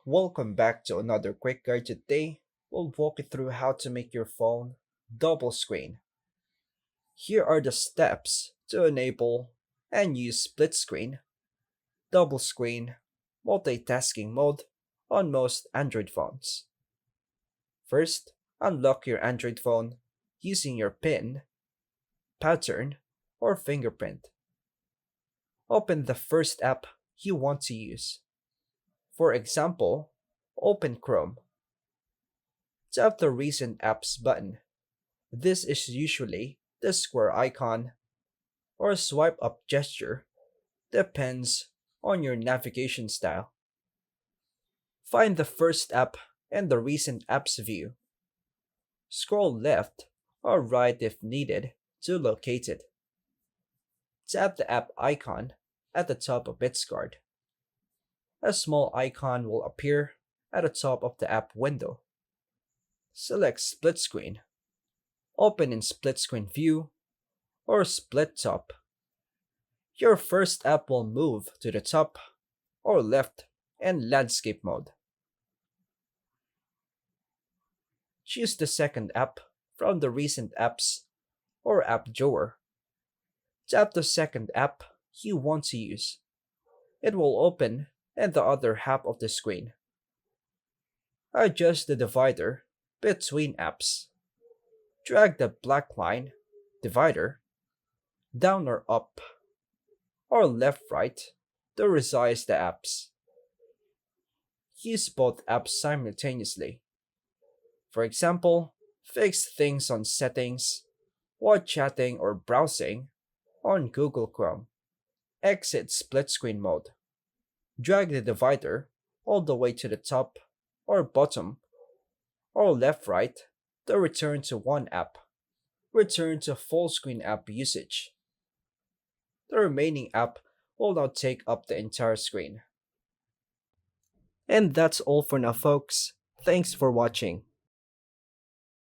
Welcome back to another quick guide. Today. We'll walk you through how to make your phone double screen. Here are the steps to enable and use split screen, double screen, multitasking mode on most Android phones. First, unlock your Android phone using your PIN, pattern, or fingerprint. Open the first app you want to use. For example, open Chrome. Tap the Recent Apps button. This is usually the square icon or swipe up gesture, depends on your navigation style. Find the first app in the Recent Apps view. Scroll left or right if needed to locate it. Tap the app icon at the top of its card. A small icon will appear at the top of the app window. Select Split Screen. Open in Split Screen View or Split Top. Your first app will move to the top or left in landscape mode. Choose the second app from the recent apps or app drawer. Tap the second app you want to use. It will open in the other half of the screen. Adjust the divider between apps. Drag the black line divider down or up or left right to resize the apps. Use both apps simultaneously. For example, fix things on settings while chatting or browsing on Google Chrome. Exit split screen mode. Drag the divider all the way to the top or bottom or left right to return to one app. Return to full screen app usage. The remaining app will now take up the entire screen. And that's all for now, folks. Thanks for watching.